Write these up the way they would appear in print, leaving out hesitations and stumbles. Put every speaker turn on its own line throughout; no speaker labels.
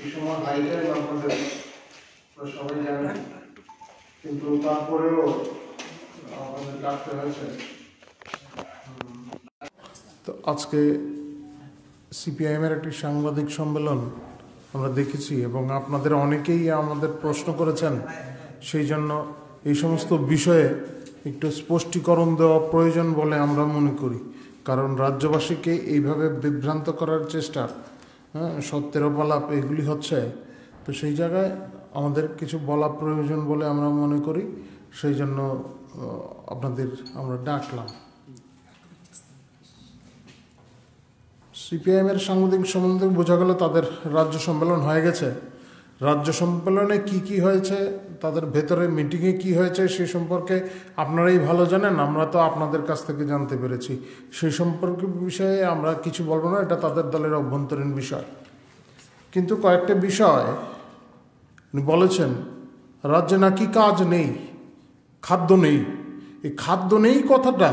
এই সময় high time আপনাদের সবাই জানেন, কিন্তু তারপরেও আমাদের ডাকতে হয়েছে। তো আজকে সিপিআইএমের একটি সাংবাদিক সম্মেলন আমরা দেখেছি এবং আপনাদের অনেকেই আমাদের প্রশ্ন করেছেন, সেই জন্য এই সমস্ত বিষয়ে একটু স্পষ্টীকরণ দেওয়া প্রয়োজন বলে আমরা মনে করি। কারণ রাজ্যবাসীকে এইভাবে বিভ্রান্ত করার চেষ্টা, সত্যের অপলাপ এগুলি হচ্ছে, তো সেই জায়গায় আমাদের কিছু বলা প্রয়োজন বলে আমরা মনে করি, সেই জন্য আপনাদের আমরা ডাকলাম। সিপিআইএমের সাংবাদিক সম্বন্ধে বোঝা গেল তাদের রাজ্য সম্মেলন হয়ে গেছে। রাজ্য সম্মেলনে কি হয়েছে, তাদের ভেতরে মিটিংয়ে কি হয়েছে সে সম্পর্কে আপনারাই ভালো জানেন, আমরা তো আপনাদের কাছ থেকে জানতে পেরেছি। সেই সম্পর্কে বিষয়ে আমরা কিছু বলবো না, এটা তাদের দলের অভ্যন্তরীণ বিষয়। কিন্তু কয়েকটা বিষয় উনি বলেছেন, রাজ্যে নাকি কাজ নেই, খাদ্য নেই। এই খাদ্য নেই কথাটা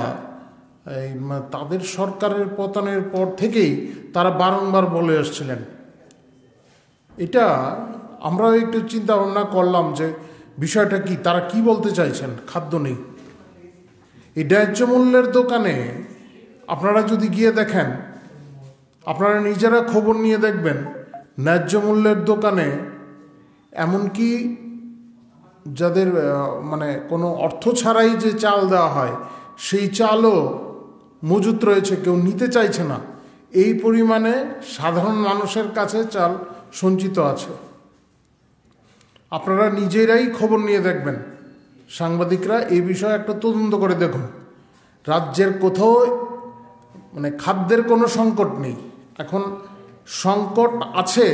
এই তাদের সরকারের পতনের পর থেকেই তারা বারংবার বলে আসছিলেন। এটা আমরাও একটু চিন্তা ভাবনা করলাম যে বিষয়টা কি, তারা কি বলতে চাইছেন খাদ্য নেই। এই ন্যায্য মূল্যের দোকানে আপনারা যদি গিয়ে দেখেন, আপনারা নিজেরা খবর নিয়ে দেখবেন, ন্যায্য মূল্যের দোকানে এমনকি যাদের মানে কোনো অর্থ ছাড়াই যে চাল দেওয়া হয়, সেই চালও মজুত রয়েছে, কেউ নিতে চাইছে না। এই পরিমাণে সাধারণ মানুষের কাছে চাল সঞ্চিত আছে। আপনারা নিজেরাই খবর নিয়ে দেখবেন, সাংবাদিকরা এই বিষয়ে একটা তদন্ত করে দেখুন। রাজ্যের কোথাও মানে খাদ্যের কোনো সংকট নেই। এখন সংকট আছে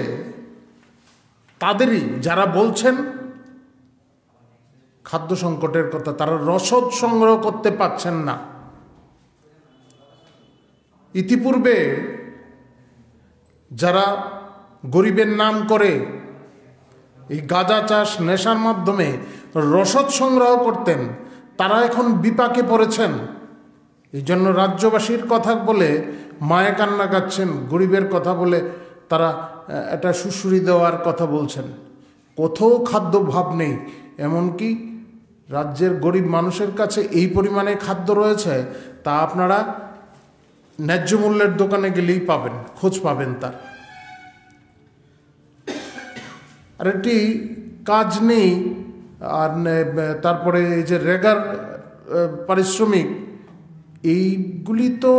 তাদেরই, যারা বলছেন খাদ্য সংকটের কথা, তারা রসদ সংগ্রহ করতে পারছেন না। ইতিপূর্বে যারা গরিবের নাম করে এই গাঁজা চাষ নেশার মাধ্যমে রসদ সংগ্রহ করতেন, তারা এখন বিপাকে পড়েছেন। এই জন্য রাজ্যবাসীর কথা বলে মায়ে কান্না কাচ্ছেন, গরিবের কথা বলে তারা একটা সুশুরি দেওয়ার কথা বলছেন। কোথাও খাদ্য ভাব নেই, এমনকি রাজ্যের গরিব মানুষের কাছে এই পরিমাণে খাদ্য রয়েছে, তা আপনারা ন্যায্য মূল্যের দোকানে গেলেই পাবেন, খোঁজ পাবেন তার। আর একটি কাজ নেই, আর তারপরে এই যে রেগার পারিশ্রমিক, এইগুলি তো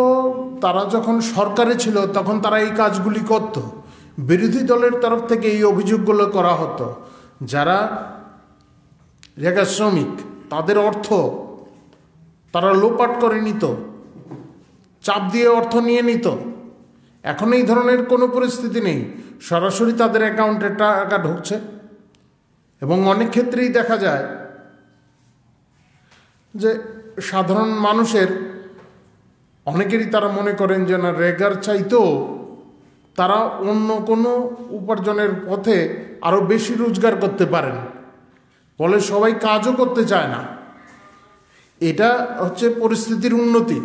তারা যখন সরকারে ছিল তখন তারা এই কাজগুলি করত। বিরোধী দলের তরফ থেকে এই অভিযোগগুলো করা হতো, যারা রেগা শ্রমিক তাদের অর্থ তারা লোপাট করে নিত, চাপ দিয়ে অর্থ নিয়ে নিত। এখন এই ধরনের কোনো পরিস্থিতি নেই, সরাসরি তাদের অ্যাকাউন্টে টাকা ঢুকছে। এবং অনেক ক্ষেত্রেই দেখা যায় যে সাধারণ মানুষের অনেকেরই তারা মনে করেন যে না, রেগার চাইতেও তারা অন্য কোনো উপার্জনের পথে আরও বেশি রোজগার করতে পারেন, ফলে সবাই কাজও করতে চায় না। এটা হচ্ছে পরিস্থিতির উন্নতি।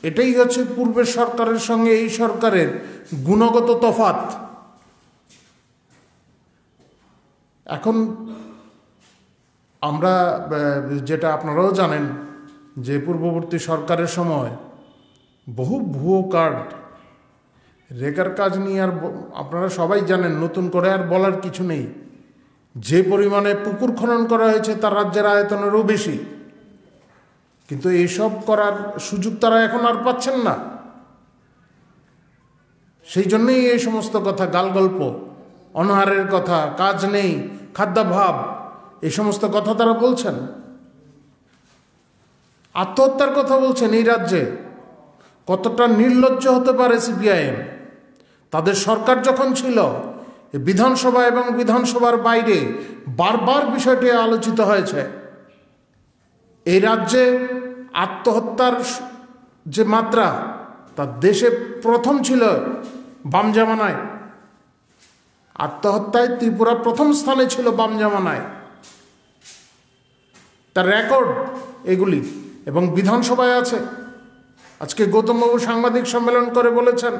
এটাই হচ্ছে পূর্বের সরকারের সঙ্গে এই সরকারের গুণগত তফাৎ। এখন আমরা যেটা আপনারাও জানেন যে পূর্ববর্তী সরকারের সময় বহু ভুয়ো কার্ড, রেগার কাজ নিয়ে আর আপনারা সবাই জানেন, নতুন করে আর বলার কিছু নেই। যে পরিমাণে পুকুর খনন করা হয়েছে তার রাজ্যের আয়তনেরও বেশি, কিন্তু এইসব করার সুযোগ তারা এখন আর পাচ্ছেন না। সেই জন্যই এই সমস্ত কথা, গালগল্প, অনাহারের কথা, কাজ নেই, খাদ্যাভাব, এই সমস্ত কথা তারা বলছেন। আত্মহত্যার কথা বলছেন। এই রাজ্যে কতটা নির্লজ্জ হতে পারে সিপিআইএম! তাদের সরকার যখন ছিল, বিধানসভা এবং বিধানসভার বাইরে বারবার বিষয়টি আলোচিত হয়েছে। এই রাজ্যে আত্মহত্যার যে মাত্রা, তা দেশে প্রথম ছিল বাম জামানায়। আত্মহত্যায় ত্রিপুরা প্রথম স্থানে ছিল বাম জামানায়, তার রেকর্ড এগুলি, এবং বিধানসভায় আছে। আজকে গৌতমবাবু সাংবাদিক সম্মেলন করে বলেছেন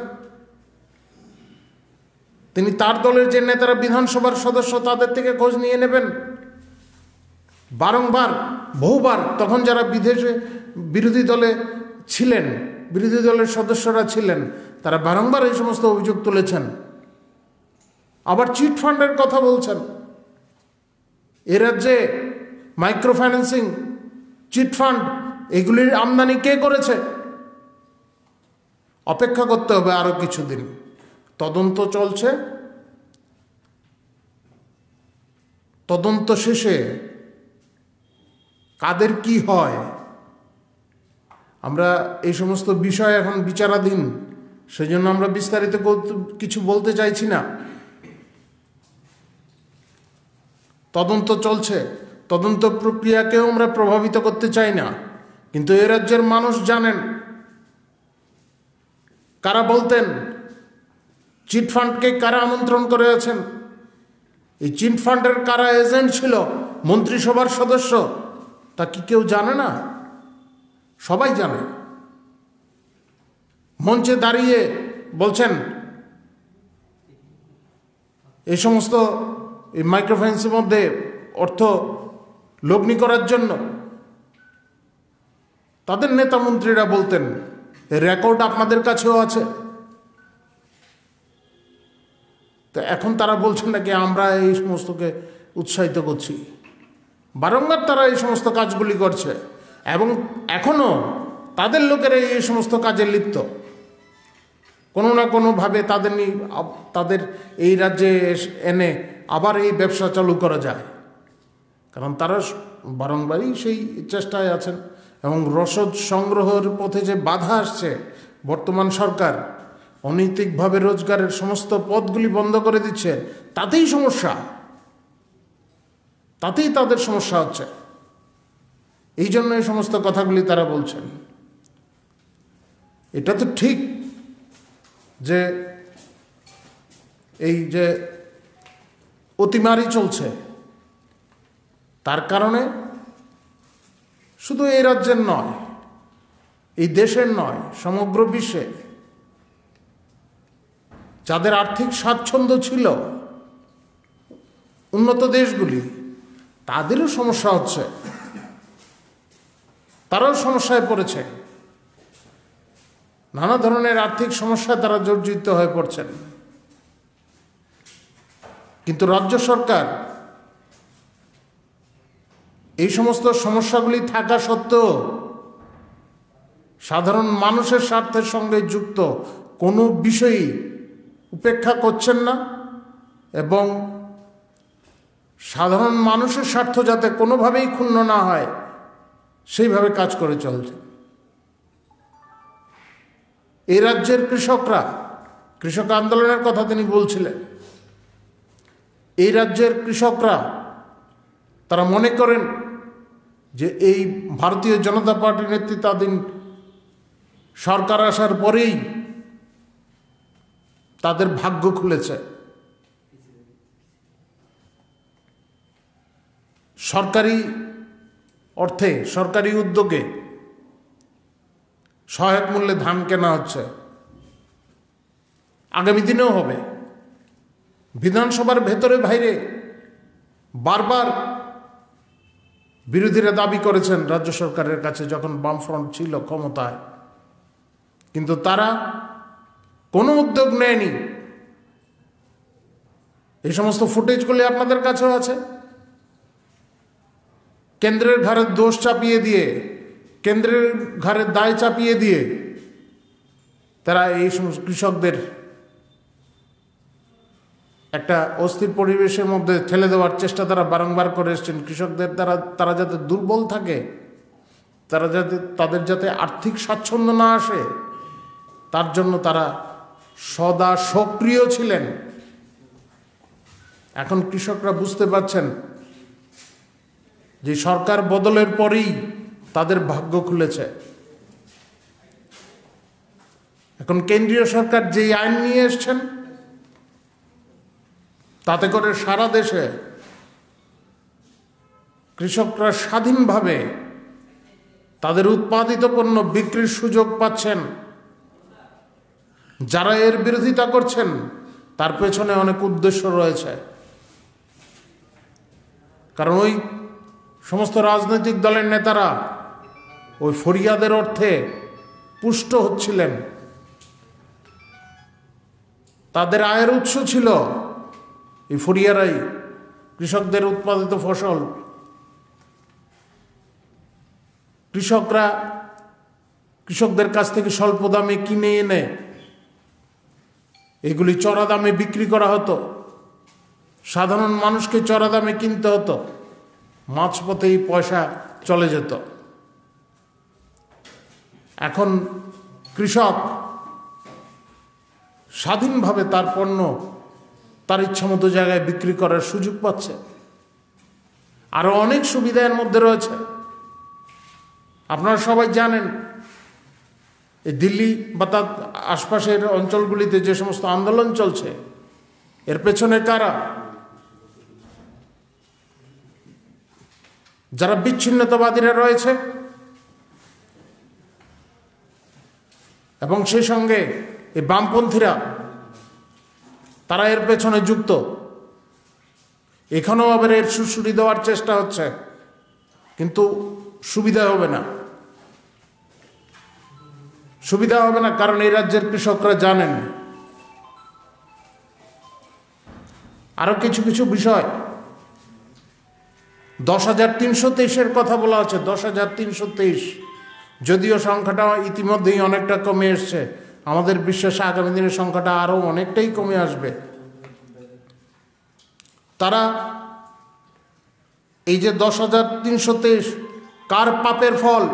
তিনি তার দলের যে নেতারা বিধানসভার সদস্য তাদের থেকে খোঁজ নিয়ে নেবেন। বারংবার বহুবার তখন যারা বিদেশে বিরোধী দলে ছিলেন, বিরোধী দলের সদস্যরা ছিলেন, তারা বারংবার এই সমস্ত অভিযোগ তুলেছেন। আবার চিট ফান্ডের কথা বলছেন। এ রাজ্যে মাইক্রো ফাইন্যান্সিং, চিট ফান্ড, এগুলির আমদানি কে করেছে? অপেক্ষা করতে হবে আরো কিছুদিন। তদন্ত চলছে, তদন্ত শেষে কাদের কি হয়, আমরা এই সমস্ত বিষয় এখন বিচারাধীন, সেজন্য আমরা বিস্তারিত কিছু বলতে চাইছি না। তদন্ত চলছে, তদন্ত প্রক্রিয়াকেও আমরা প্রভাবিত করতে চাই না। কিন্তু এ রাজ্যের মানুষ জানেন কারা বলতেন, চিট ফান্ডকে কারা আমন্ত্রণ করে আছেন, এই চিট ফান্ডের কারা এজেন্ট ছিল, মন্ত্রিসভার সদস্য, তা কি কেউ জানে না? সবাই জানে। মঞ্চে দাঁড়িয়ে বলছেন এই সমস্ত এই মাইক্রোফাইন্যান্সের মধ্যে অর্থ লগ্নি করার জন্য তাদের নেতা মন্ত্রীরা বলতেন, এর রেকর্ড আপনাদের কাছেও আছে। তো এখন তারা বলছেন নাকি আমরা এই সমস্তকে উৎসাহিত করছি। বারংবার তারা এই সমস্ত কাজগুলি করছে এবং এখনো তাদের লোকেরা এই সমস্ত কাজে লিপ্ত। কোনো না কোনোভাবে তাদের এই রাজ্যে এনে আবার এই ব্যবসা চালু করা যায়, কারণ তারা বারংবারই সেই চেষ্টায় আছেন। এবং রসদ সংগ্রহের পথে যে বাধা আসছে, বর্তমান সরকার অনৈতিকভাবে রোজগারের সমস্ত পথগুলি বন্ধ করে দিচ্ছে, তাতেই সমস্যা, তাতেই তাদের সমস্যা হচ্ছে। এই জন্য এই সমস্ত কথাগুলি তারা বলছেন। এটা তো ঠিক যে এই যে অতিমারি চলছে, তার কারণে শুধু এই রাজ্যের নয়, এই দেশের নয়, সমগ্র বিশ্বে যাদের আর্থিক স্বাচ্ছন্দ্য ছিল, উন্নত দেশগুলি, তাদেরও সমস্যা হচ্ছে, তারাও সমস্যায় পড়েছে। নানা ধরনের আর্থিক সমস্যায় তারা জর্জরিত হয়ে পড়ছেন। কিন্তু রাজ্য সরকার এই সমস্ত সমস্যাগুলি থাকা সত্ত্বেও সাধারণ মানুষের স্বার্থের সঙ্গে যুক্ত কোনো বিষয়ই উপেক্ষা করছেন না এবং সাধারণ মানুষের স্বার্থ যাতে কোনোভাবেই ক্ষুণ্ণ না হয় সেইভাবে কাজ করে চলছে। এই রাজ্যের কৃষকরা, কৃষক আন্দোলনের কথা তিনি বলছিলেন, এই রাজ্যের কৃষকরা তারা মনে করেন যে এই ভারতীয় জনতা পার্টির নেতৃত্বাধীন সরকার আসার পরেই তাদের ভাগ্য খুলেছে। সরকারি অর্থে, সরকারি উদ্যোগে সহায়ক মূল্যে ধান কেনা হচ্ছে, আগামী দিনেও হবে। বিধানসভার ভেতরে বাইরে বারবার বিরোধীরা দাবি করেছেন রাজ্য সরকারের কাছে, যখন বামফ্রন্ট ছিল ক্ষমতায়, কিন্তু তারা কোনো উদ্যোগ নেয়নি। এই সমস্ত ফুটেজগুলি আপনাদের কাছেও আছে। কেন্দ্রের ঘাড়ে দোষ চাপিয়ে দিয়ে, কেন্দ্রের ঘাড়ে দায় চাপিয়ে দিয়ে তারা এই সমস্ত কৃষকদের একটা অস্থির পরিবেশের মধ্যে ঠেলে দেওয়ার চেষ্টা তারা বারংবার করে এসেছেন। কৃষকদের তারা যাতে দুর্বল থাকে, তাদের যাতে আর্থিক স্বাচ্ছন্দ্য না আসে, তার জন্য তারা সদা সক্রিয় ছিলেন। এখন কৃষকরা বুঝতে পারছেন যে সরকার বদলের পরেই তাদের ভাগ্য খুলেছে। এখন কেন্দ্রীয় সরকার যেই আইন নিয়ে এসছেন, তাতে করে সারা দেশে কৃষকরা স্বাধীনভাবে তাদের উৎপাদিত পণ্য বিক্রির সুযোগ পাচ্ছেন। যারা এর বিরোধিতা করছেন তার পেছনে অনেক উদ্দেশ্য রয়েছে। কারণ ওই সমস্ত রাজনৈতিক দলের নেতারা ওই ফরিয়াদের অর্থে পুষ্ট হচ্ছিলেন। তাদের আয়ের উৎস ছিল এই ফরিয়ারাই, কৃষকদের উৎপাদিত ফসল। কৃষকদের কাছ থেকে স্বল্প দামে কিনে এনে এগুলি চড়া দামে বিক্রি করা হতো, সাধারণ মানুষকে চড়া দামে কিনতে হতো, মাঝপথেই পয়সা চলে যেত। এখন কৃষক স্বাধীনভাবে তার পণ্য তার ইচ্ছামতো জায়গায় বিক্রি করার সুযোগ পাচ্ছে। আরো অনেক সুবিধা এর মধ্যে রয়েছে। আপনারা সবাই জানেন এই দিল্লি বা তার আশপাশের অঞ্চলগুলিতে যে সমস্ত আন্দোলন চলছে, এর পেছনে কারা? যারা বিচ্ছিন্নতাবাদীরা রয়েছে এবং সেই সঙ্গে এই বামপন্থীরা, তারা এর পেছনে যুক্ত। এখানেও আবার এর সুড়সুড়ি দেওয়ার চেষ্টা হচ্ছে, কিন্তু সুবিধা হবে না। সুবিধা হবে না কারণ এই রাজ্যের কৃষকরা জানেন আরো কিছু কিছু বিষয়। 10,323 কথা বলা হচ্ছে, 10,323, যদিও সংখ্যাটা ইতিমধ্যেই অনেকটা কমে এসছে। আমাদের বিশ্বাসে আগামী দিনের সংখ্যাটা আরো অনেকটাই কমে আসবে। তারা এই যে 10,323 কার পাপের ফল,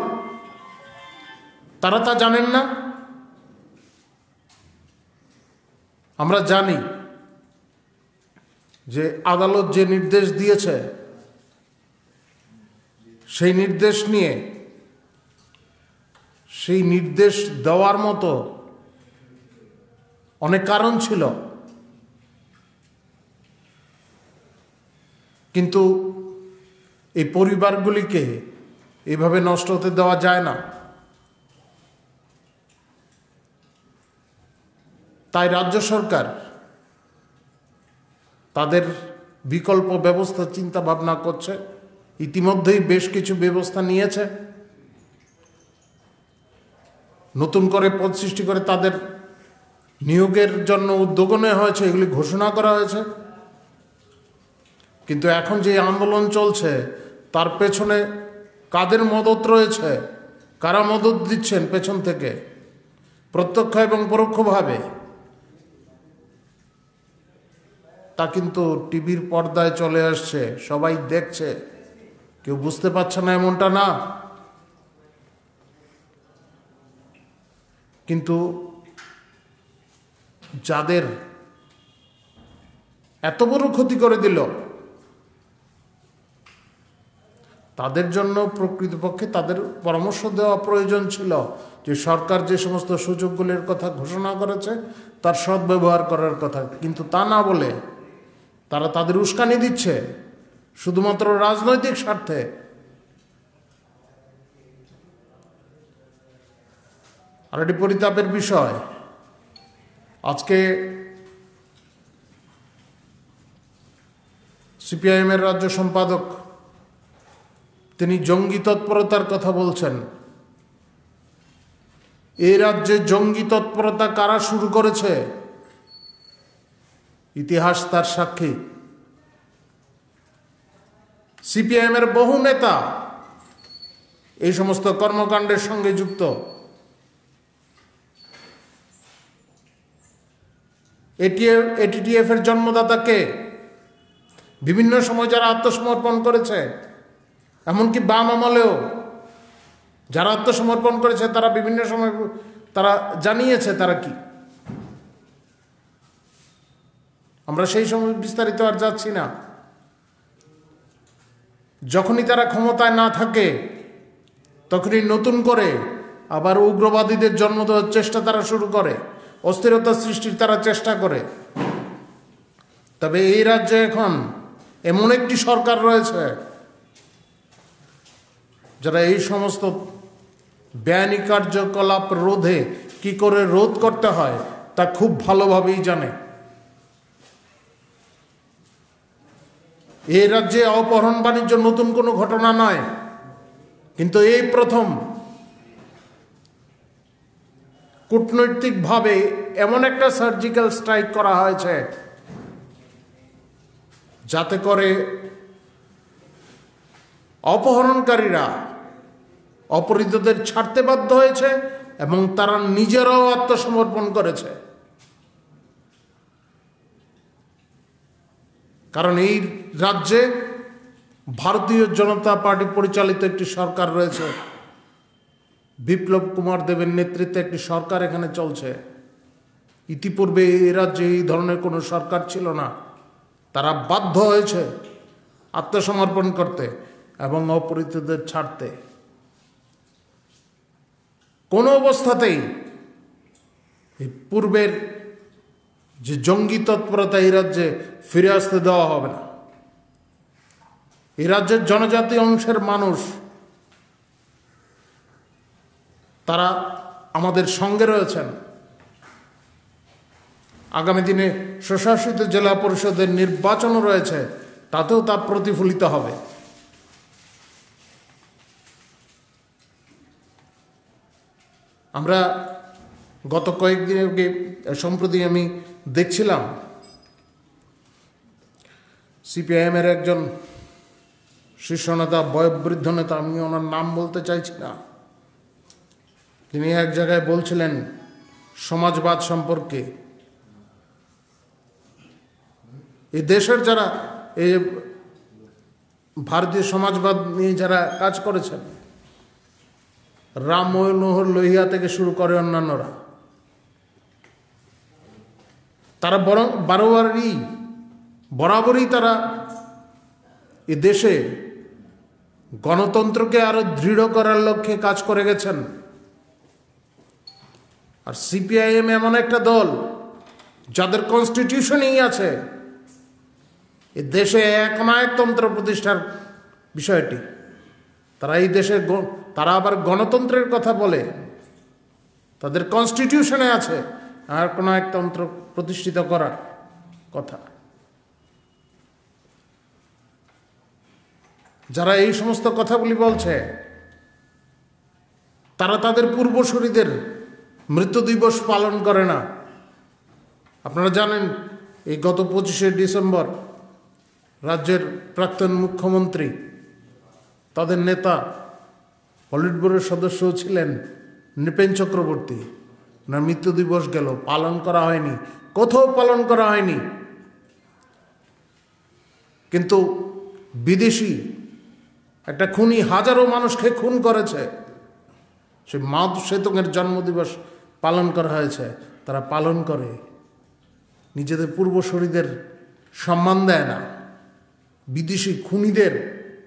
তারা তা জানেন না। আমরা জানি যে আদালত যে নির্দেশ দিয়েছে, সেই নির্দেশ নিয়ে, সেই নির্দেশ দেওয়ার মতো অনেক কারণ ছিল, কিন্তু এই পরিবারগুলিকে এইভাবে নষ্ট হতে দেওয়া যায় না। তাই রাজ্য সরকার তাদের বিকল্প ব্যবস্থা চিন্তা ভাবনা করছে, ইতিমধ্যেই বেশ কিছু ব্যবস্থা নিয়েছে। নতুন করে পদ সৃষ্টি করে তাদের নিয়োগের জন্য উদ্যোগ নেওয়া হয়েছে, এগুলি ঘোষণা করা হয়েছে। কিন্তু এখন যে আন্দোলন চলছে তার পেছনে কাদের মদত রয়েছে, কারা মদত দিচ্ছেন পেছন থেকে, প্রত্যক্ষ এবং পরোক্ষভাবে, তা কিন্তু টিভির পর্দায় চলে আসছে, সবাই দেখছে। কেউ বুঝতে পারছে না এমনটা না, কিন্তু যাদের এত বড় ক্ষতি করে দিল, তাদের জন্য প্রকৃতপক্ষে তাদের পরামর্শ দেওয়া প্রয়োজন ছিল যে সরকার যে সমস্ত সুযোগগুলির কথা ঘোষণা করেছে তার সদ্ব্যবহার করার কথা। কিন্তু তা না বলে তারা তাদের উস্কানি দিচ্ছে শুধুমাত্র রাজনৈতিক স্বার্থে। আর এটি পরিতাপের বিষয়, আজকে সিপিআইএমের রাজ্য সম্পাদক তিনি জঙ্গি তৎপরতার কথা বলছেন। এই রাজ্যে জঙ্গি তৎপরতা কারা শুরু করেছে, ইতিহাস তার সাক্ষী। সিপিআইএমের বহু নেতা এই সমস্ত কর্মকাণ্ডের সঙ্গে যুক্ত। এটিটিএফ এর জন্মদাতাকে বিভিন্ন সময় যারা আত্মসমর্পণ করেছে, এমনকি বাম আমলেও যারা আত্মসমর্পণ করেছে তারা বিভিন্ন সময় তারা জানিয়েছে তারা কি। আমরা সেই সময় বিস্তারিত আর যাচ্ছি না। যখনই তারা ক্ষমতায় না থাকে তখনই নতুন করে আবার উগ্রবাদীদের জন্ম দেওয়ার চেষ্টা তারা শুরু করে, অস্থিরতা সৃষ্টির তারা চেষ্টা করে। তবে এই রাজ্যে এখন এমন একটি সরকার রয়েছে যারা এই সমস্ত বেআইনি কার্যকলাপ রোধে কি করে রোধ করতে হয় তা খুব ভালোভাবেই জানে। এই রাজ্যে অপহরণ বাণিজ্য নতুন কোনো ঘটনা নয়, কিন্তু এই প্রথম কূটনৈতিকভাবে এমন একটা সার্জিক্যাল স্ট্রাইক করা হয়েছে যাতে করে অপহরণকারীরা অপহৃতদের ছাড়তে বাধ্য হয়েছে এবং তারা নিজেরাও আত্মসমর্পণ করেছে। কারণ এই রাজ্যে ভারতীয় জনতা পার্টি পরিচালিত একটি সরকার রয়েছে, বিপ্লব কুমার দেবের নেতৃত্বে একটি সরকার এখানে চলছে। ইতিপূর্বে এই রাজ্যে এই ধরনের কোনো সরকার ছিল না। তারা বাধ্য হয়েছে আত্মসমর্পণ করতে এবং অপহৃতদের ছাড়তে। কোনো অবস্থাতেই এই পূর্বের যে জঙ্গি তৎপরতা এই রাজ্যে ফিরে আসতে দেওয়া হবে না। এই রাজ্যের জনজাতি অংশের মানুষ তারা আমাদের সঙ্গে রয়েছেন। আগামী দিনে স্বশাসিত জেলা পরিষদের নির্বাচনও রয়েছে, তাতেও তা প্রতিফলিত হবে। আমরা গত কয়েকদিন আগে সম্প্রতি আমি দেখছিলাম সিপিআইএমের একজন শীর্ষ নেতা, বয়োবৃদ্ধ নেতা, আমি ওনার নাম বলতে চাইছি না, তিনি এক জায়গায় বলছিলেন সমাজবাদ সম্পর্কে। এই দেশের যারা এই ভারতীয় সমাজবাদ নিয়ে যারা কাজ করেছেন, রাম মনোহর লোহিয়া থেকে শুরু করে অন্যান্যরা, তারা বরাবরই তারা এ দেশে গণতন্ত্রকে আরো দৃঢ় করার লক্ষ্যে কাজ করে গেছেন। আর সিপিআইএম এমন একটা দল যাদের কনস্টিটিউশনই আছে এ দেশে একনায়কতন্ত্র প্রতিষ্ঠার বিষয়টি। তারা এই দেশে তারা আবার গণতন্ত্রের কথা বলে, তাদের কনস্টিটিউশনে আছে আর একনায়কতন্ত্র প্রতিষ্ঠিত করার কথা। যারা এই সমস্ত কথাগুলি বলছে তারা তাদের পূর্বসূরীদের মৃত্যু দিবস পালন করে না। আপনারা জানেন এই গত 25শে ডিসেম্বর রাজ্যের প্রাক্তন মুখ্যমন্ত্রী, তাদের নেতা, পলিট ব্যুরোর সদস্যও ছিলেন নৃপেন চক্রবর্তী, ওনার মৃত্যু দিবস গেল, পালন করা হয়নি, কোথাও পালন করা হয়নি। কিন্তু বিদেশি একটা খুনি হাজারো মানুষকে খুন করেছে, সেই মাও সেতুংয়ের জন্মদিবস পালন করা হয়েছে, তারা পালন করে, নিজেদের পূর্বসূরীদের সম্মান দেয় না, বিদেশি খুনিদের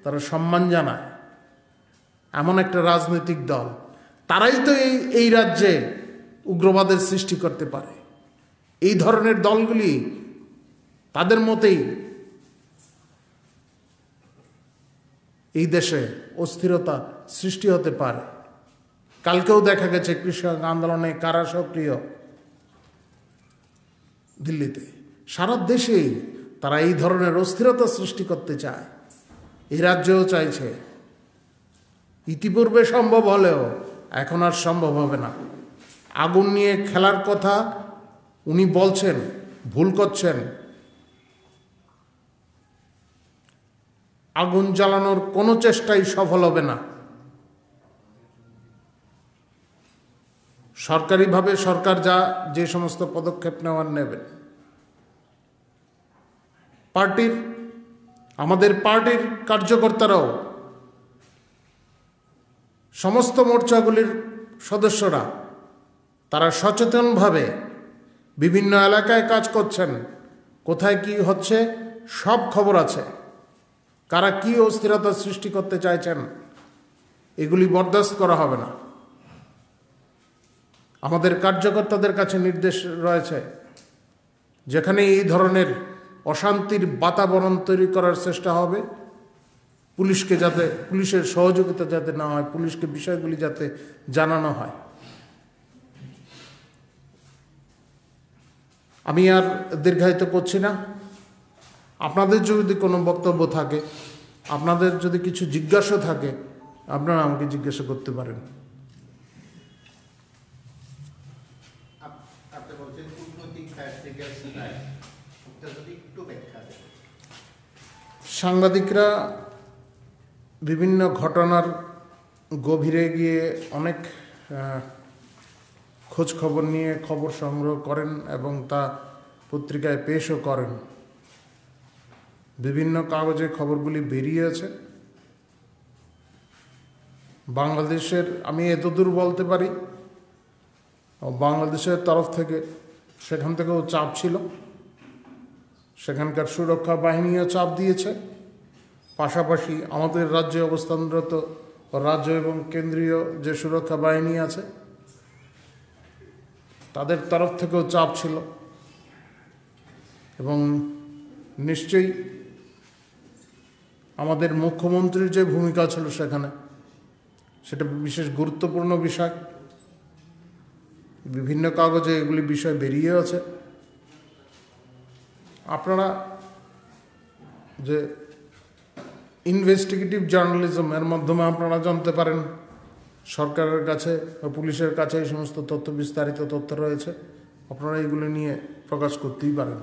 তারা সম্মান জানায়। এমন একটা রাজনৈতিক দল, তারাই তো এই রাজ্যে উগ্রবাদের সৃষ্টি করতে পারে। এই ধরনের দলগুলি তাদের মতেই এই দেশে অস্থিরতা সৃষ্টি হতে পারে। কালকেও দেখা গেছে কৃষক আন্দোলনে কারা সক্রিয় দিল্লিতে, সারা দেশেই তারা এই ধরনের অস্থিরতা সৃষ্টি করতে চায়। এই রাজ্যেও চাইছে। ইতিপূর্বে সম্ভব হলেও এখন আর সম্ভব হবে না। আগুন নিয়ে খেলার কথা উনি বলছেন, ভুল করছেন। আগুন জ্বালানোর কোনো চেষ্টাই সফল হবে না। সরকারিভাবে সরকার যে সমস্ত পদক্ষেপ নেওয়ার নেবেন, আমাদের পার্টির কার্যকর্তারাও, সমস্ত মোর্চাগুলির সদস্যরা, তারা সচেতনভাবে বিভিন্ন এলাকায় কাজ করছেন। কোথায় কি হচ্ছে সব খবর আছে। কারা কি অস্থিরতা সৃষ্টি করতে চাইছেন এগুলি বরদাস্ত করা হবে না। আমাদের কার্যকর্তাদের কাছে নির্দেশ রয়েছে, যেখানে এই ধরনের অশান্তির বাতাবরণ তৈরি করার চেষ্টা হবে, পুলিশের সহযোগিতা যাতে না হয়, পুলিশকে বিষয়গুলি যাতে জানানো হয়। আমি আর দীর্ঘায়িত করছি না। আপনাদের যদি কোনো বক্তব্য থাকে, আপনাদের যদি কিছু জিজ্ঞাসা থাকে, আপনারা আমাকে জিজ্ঞাসা করতে পারেন। সাংবাদিকরা বিভিন্ন ঘটনার গভীরে গিয়ে অনেক খোঁজ খবর নিয়ে খবর সংগ্রহ করেন এবং তা পত্রিকায় পেশও করেন। বিভিন্ন কাগজে খবরগুলি বেরিয়েছে। বাংলাদেশের, আমি এতদূর বলতে পারি, বাংলাদেশের তরফ থেকে সেখান থেকেও চাপ ছিল, সেখানকার সুরক্ষা বাহিনীও চাপ দিয়েছে। পাশাপাশি আমাদের রাজ্যে অবস্থানরত রাজ্য এবং কেন্দ্রীয় যে সুরক্ষা বাহিনী আছে তাদের তরফ থেকেও চাপ ছিল এবং নিশ্চয়ই আমাদের মুখ্যমন্ত্রীর যে ভূমিকা ছিল সেখানে, সেটা বিশেষ গুরুত্বপূর্ণ বিষয়। বিভিন্ন কাগজে এগুলি বিষয় বেরিয়ে আছে। আপনারা যে ইনভেস্টিগেটিভ জার্নালিজম, এর মাধ্যমে আপনারা জানতে পারেন সরকারের কাছে বা পুলিশের কাছে এই সমস্ত তথ্য, বিস্তারিত তথ্য রয়েছে, আপনারা এগুলো নিয়ে প্রকাশ করতেই পারেন।